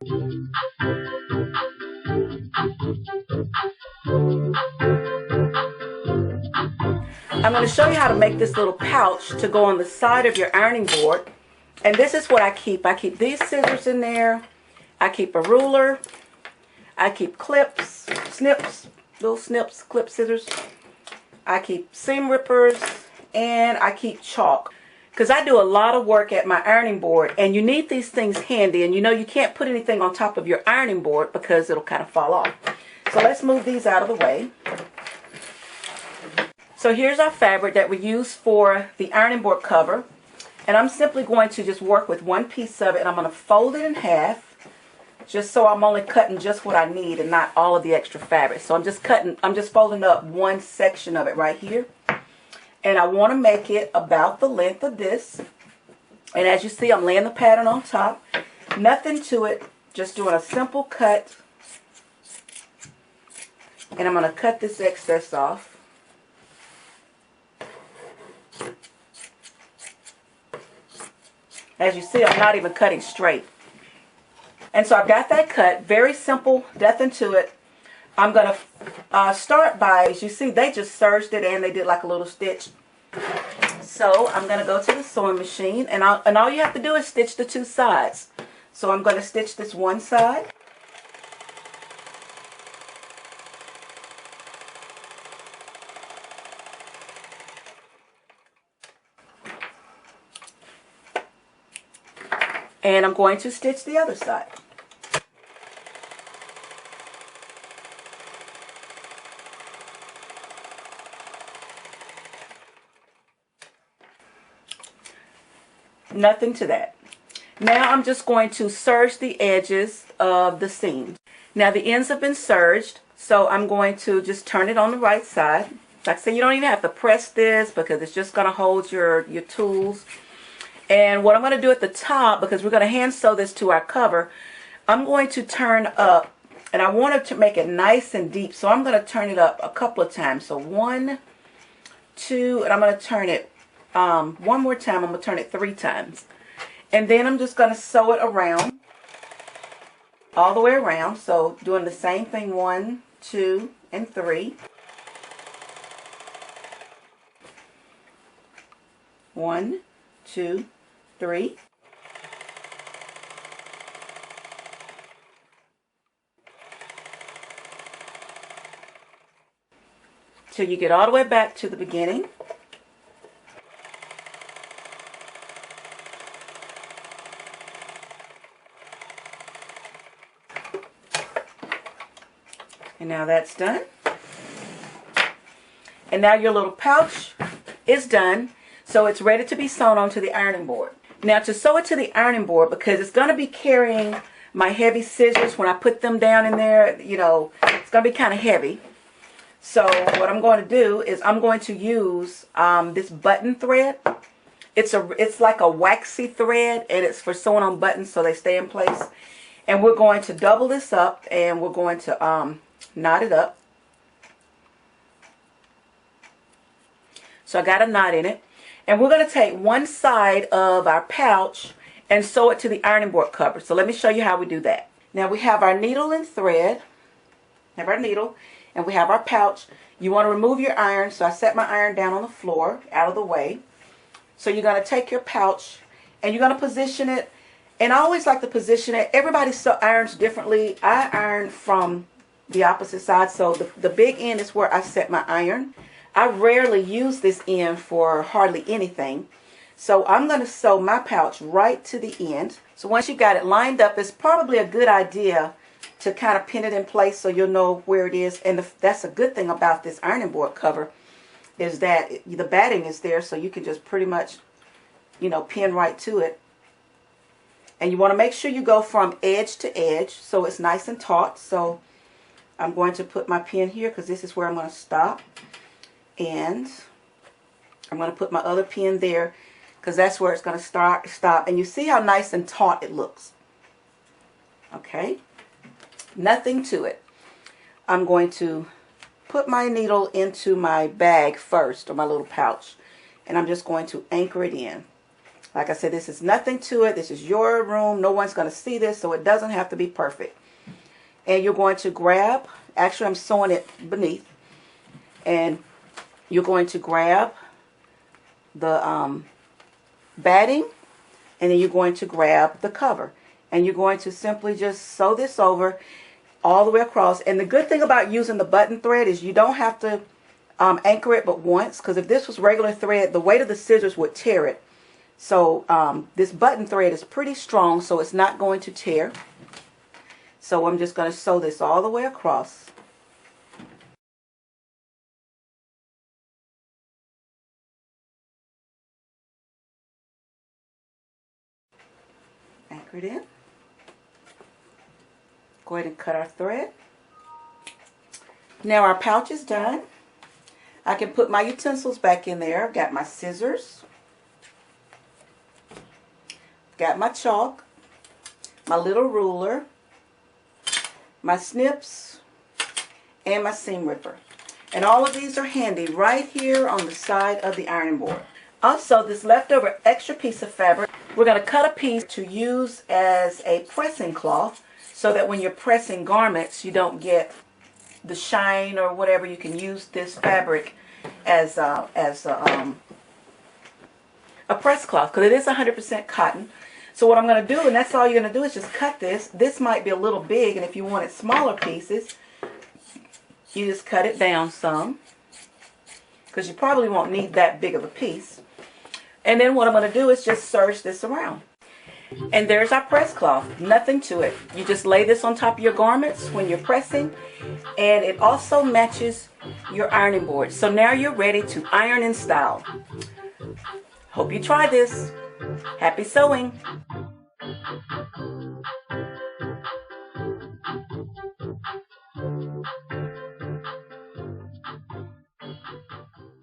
I'm going to show you how to make this little pouch to go on the side of your ironing board. And this is what I keep. I keep these scissors in there. I keep a ruler. I keep clips, snips, little snips, clip scissors. I keep seam rippers, and I keep chalk. Because I do a lot of work at my ironing board, and you need these things handy. And you know you can't put anything on top of your ironing board because it'll kind of fall off. So let's move these out of the way. So here's our fabric that we use for the ironing board cover. And I'm simply going to just work with one piece of it, and I'm going to fold it in half. Just so I'm only cutting just what I need and not all of the extra fabric. So I'm just folding up one section of it right here. And I want to make it about the length of this. And as you see, I'm laying the pattern on top. Nothing to it, just doing a simple cut. And I'm going to cut this excess off. As you see, I'm not even cutting straight. And so I've got that cut, very simple, nothing to it. I'm going to start by, as you see, they just serged it and they did like a little stitch. So I'm going to go to the sewing machine, and all you have to do is stitch the two sides. So I'm going to stitch this one side. And I'm going to stitch the other side. Nothing to that. Now I'm just going to serge the edges of the seam. Now the ends have been serged, so I'm going to just turn it on the right side. Like I said, you don't even have to press this because it's just going to hold your tools. And what I'm going to do at the top, because we're going to hand sew this to our cover, I'm going to turn up, and I want to make it nice and deep, so I'm going to turn it up a couple of times. So 1, 2, and I'm going to turn it one more time. I'm going to turn it 3 times. And then I'm just going to sew it around, all the way around. So doing the same thing, 1, 2, and 3. 1, 2, 3. Till you get all the way back to the beginning. And now that's done. And now your little pouch is done. So it's ready to be sewn onto the ironing board. Now to sew it to the ironing board, because it's going to be carrying my heavy scissors when I put them down in there, you know, it's going to be kind of heavy. So what I'm going to do is I'm going to use this button thread. It's like a waxy thread, and it's for sewing on buttons so they stay in place. And we're going to double this up, and we're going to knot it up. So I got a knot in it. And we're going to take one side of our pouch and sew it to the ironing board cover. So let me show you how we do that. Now we have our needle and thread. Have our needle, and we have our pouch. You want to remove your iron, so I set my iron down on the floor, out of the way. So you're going to take your pouch, and you're going to position it. And I always like to position it. Everybody irons differently. I iron from the opposite side, so the big end is where I set my iron. I rarely use this end for hardly anything. So I'm going to sew my pouch right to the end. So once you got it lined up, it's probably a good idea to kind of pin it in place so you'll know where it is. And that's a good thing about this ironing board cover, is that the batting is there, so you can just pretty much, you know, pin right to it. And you want to make sure you go from edge to edge so it's nice and taut. So I'm going to put my pin here because this is where I'm going to stop. And I'm going to put my other pin there because that's where it's going to stop. And you see how nice and taut it looks. Okay. Nothing to it. I'm going to put my needle into my bag first, or my little pouch. And I'm just going to anchor it in. Like I said, this is nothing to it. This is your room. No one's going to see this, so it doesn't have to be perfect. And you're going to grab, actually I'm sewing it beneath, and you're going to grab the batting, and then you're going to grab the cover. And you're going to simply just sew this over all the way across. And the good thing about using the button thread is you don't have to anchor it but once, because if this was regular thread, the weight of the scissors would tear it. So this button thread is pretty strong, so it's not going to tear. So I'm just going to sew this all the way across. Anchor it in. Go ahead and cut our thread. Now our pouch is done. I can put my utensils back in there. I've got my scissors. Got my chalk, my little ruler, my snips, and my seam ripper. And all of these are handy right here on the side of the ironing board. Also, this leftover extra piece of fabric, we're going to cut a piece to use as a pressing cloth so that when you're pressing garments, you don't get the shine or whatever. You can use this fabric as a press cloth, because it is 100% cotton. So what I'm going to do, and that's all you're going to do, is just cut this. This might be a little big, and if you wanted smaller pieces, you just cut it down some, because you probably won't need that big of a piece. And then what I'm going to do is just serge this around. And there's our press cloth. Nothing to it. You just lay this on top of your garments when you're pressing, and it also matches your ironing board. So now you're ready to iron in style. Hope you try this. Happy sewing!